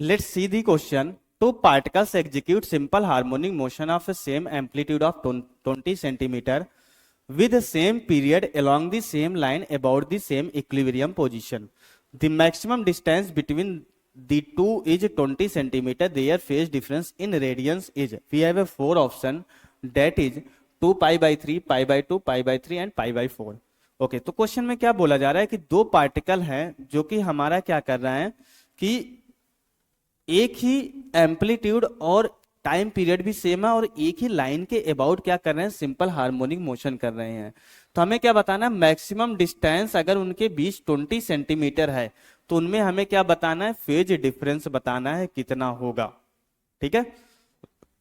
Let's see the question. Two particles execute simple harmonic motion of the same amplitude of 20 centimeter with the same period along the same line about the same equilibrium position. The maximum distance between the two is 20 centimeter. Their phase difference in radians is, we have a four option, that is 2 pi by 3, pi by 2, pi by 3 and pi by 4. Okay, तो question में क्या बोला जा रहा है कि दो particle हैं जो कि हमारा क्या कर रहा है कि एक ही एम्पलीट्यूड और टाइम पीरियड भी सेम है और एक ही लाइन के अबाउट क्या कर रहे हैं, सिंपल हार्मोनिक मोशन कर रहे हैं। तो हमें क्या बताना है, मैक्सिमम डिस्टेंस अगर उनके बीच 20 सेंटीमीटर है तो उनमें हमें क्या बताना है, फेज डिफरेंस बताना है कितना होगा। ठीक है,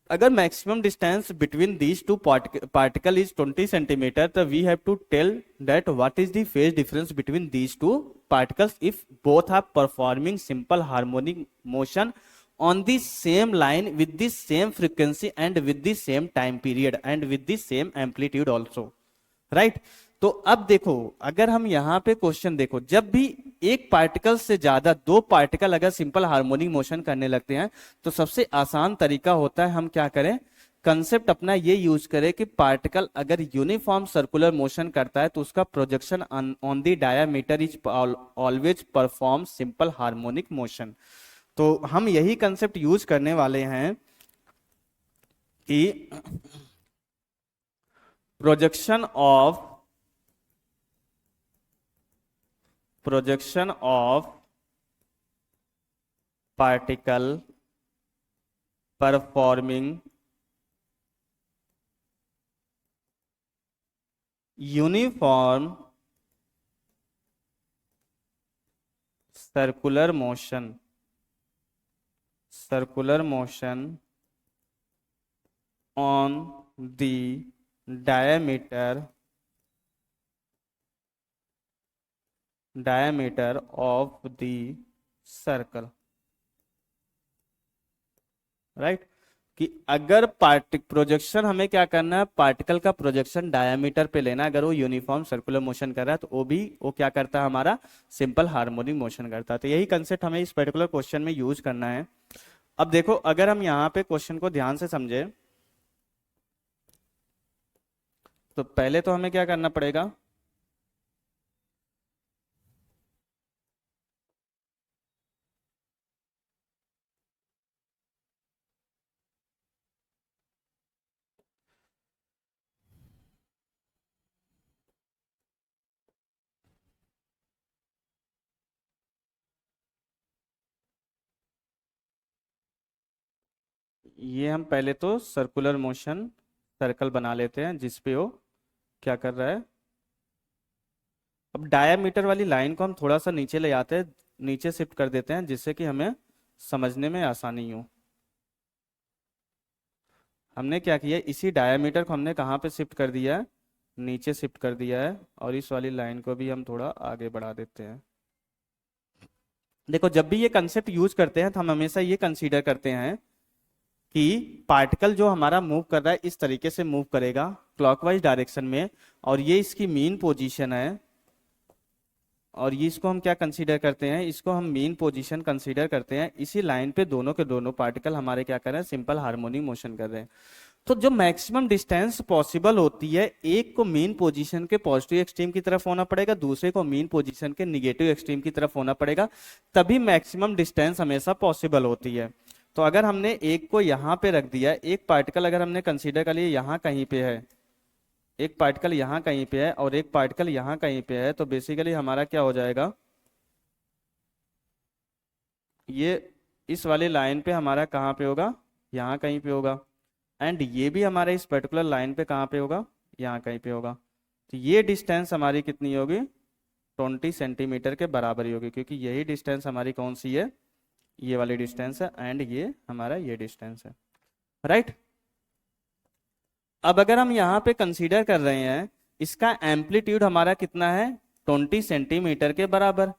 अगर maximum distance between these two particle is 20 centimetre तो we have to tell that what is the phase difference between these two particles if both are performing simple harmonic motion on the same line with the same frequency and with the same time period and with the same amplitude also, right? तो अब देखो, अगर हम यहां पे question देखो, जब भी एक पार्टिकल से ज्यादा दो पार्टिकल अगर सिंपल हार्मोनिक मोशन करने लगते हैं तो सबसे आसान तरीका होता है हम क्या करें, कंसेप्ट अपना ये यूज करें कि पार्टिकल अगर यूनिफॉर्म सर्कुलर मोशन करता है तो उसका projection on the diameter is always perform simple harmonic motion. तो हम यही कंसेप्ट यूज करने वाले हैं कि projection of particle performing uniform circular motion on the diameter of the circle, right? कि अगर प्रोजेक्शन हमें क्या करना है, पार्टिकल का प्रोजेक्शन डायमीटर पे लेना, अगर वो यूनिफॉर्म सर्कुलर मोशन कर रहा है तो वो क्या करता है, हमारा सिंपल हार्मोनिक मोशन करता है। तो यही कंसेप्ट हमें इस पर्टिकुलर क्वेश्चन में यूज करना है। अब देखो, अगर हम यहाँ पे क्वेश्चन को ध्यान से समझे तो पहले तो हमें क्या करना पड़ेगा, ये हम पहले तो सर्कुलर मोशन सर्कल बना लेते हैं जिसपे वो क्या कर रहा है। अब डायामीटर वाली लाइन को हम थोड़ा सा नीचे ले आते हैं, नीचे शिफ्ट कर देते हैं जिससे कि हमें समझने में आसानी हो। हमने क्या किया, इसी डायामीटर को हमने कहाँ पे शिफ्ट कर दिया है, नीचे शिफ्ट कर दिया है, और इस वाली लाइन को भी हम थोड़ा आगे बढ़ा देते हैं। देखो, जब भी ये कंसेप्ट यूज करते हैं तो हम हमेशा ये कंसीडर करते हैं कि पार्टिकल जो हमारा मूव कर रहा है इस तरीके से मूव करेगा क्लॉकवाइज डायरेक्शन में, और ये इसकी मीन पोजीशन है, और ये इसको हम क्या कंसीडर करते हैं, इसको हम मीन पोजीशन कंसीडर करते हैं। इसी लाइन पे दोनों के दोनों पार्टिकल हमारे क्या कर रहे हैं, सिंपल हार्मोनिक मोशन कर रहे हैं। तो जो मैक्सिमम डिस्टेंस पॉसिबल होती है, एक को मीन पोजीशन के पॉजिटिव एक्सट्रीम की तरफ होना पड़ेगा, दूसरे को मीन पोजीशन के निगेटिव एक्सट्रीम की तरफ होना पड़ेगा, तभी मैक्सिमम डिस्टेंस हमेशा पॉसिबल होती है। तो अगर हमने एक को यहाँ पे रख दिया, एक पार्टिकल अगर हमने कंसीडर कर लिया यहाँ कहीं पे है, एक पार्टिकल यहाँ कहीं पे है और एक पार्टिकल यहाँ कहीं पे है, तो बेसिकली हमारा क्या हो जाएगा, ये इस वाली लाइन पे हमारा कहाँ पे होगा, यहाँ कहीं पे होगा, एंड ये भी हमारे इस पर्टिकुलर लाइन पे कहाँ पे होगा, यहाँ कहीं पे होगा। तो ये डिस्टेंस हमारी कितनी होगी, 20 सेंटीमीटर के बराबर ही होगी, क्योंकि यही डिस्टेंस हमारी कौन सी है, ये वाली डिस्टेंस है, एंड ये हमारा ये डिस्टेंस है, राइट? अब अगर हम यहाँ पे कंसीडर कर रहे हैं, इसका एम्पलीट्यूड हमारा कितना है, 20 सेंटीमीटर के बराबर,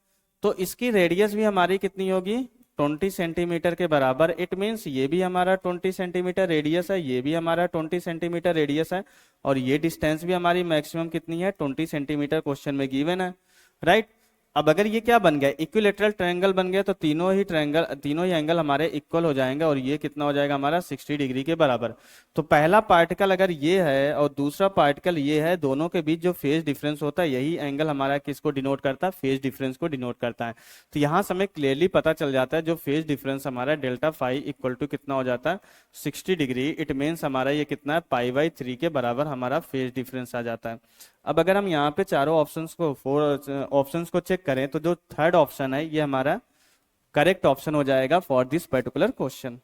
तो इसकी रेडियस भी हमारी कितनी होगी, 20 सेंटीमीटर के बराबर। इट मीन्स ये भी हमारा 20 सेंटीमीटर रेडियस है, ये भी हमारा 20 सेंटीमीटर रेडियस है, और ये डिस्टेंस भी हमारी मैक्सिमम कितनी है, 20 सेंटीमीटर क्वेश्चन में गिवन है, राइट? अब अगर ये क्या बन गया, इक्विलेटरल ट्रायंगल बन गया, तो तीनों ही एंगल हमारे इक्वल हो जाएंगे और ये कितना हो जाएगा हमारा 60 डिग्री के बराबर। तो पहला पार्टिकल अगर ये है और दूसरा पार्टिकल ये है, दोनों के बीच जो फेज डिफरेंस होता है यही एंगल हमारा किसको डिनोट करता है, फेज डिफरेंस को डिनोट करता है। तो यहाँ से हमें क्लियरली पता चल जाता है जो फेज डिफरेंस हमारा डेल्टा फाई इक्वल टू कितना हो जाता है 60 डिग्री। इट मीन्स हमारा ये कितना है पाई/3 के बराबर हमारा फेज डिफरेंस आ जाता है। अब अगर हम यहाँ पे चारों ऑप्शंस को चेक करें तो जो थर्ड ऑप्शन है ये हमारा करेक्ट ऑप्शन हो जाएगा फॉर दिस पर्टिकुलर क्वेश्चन।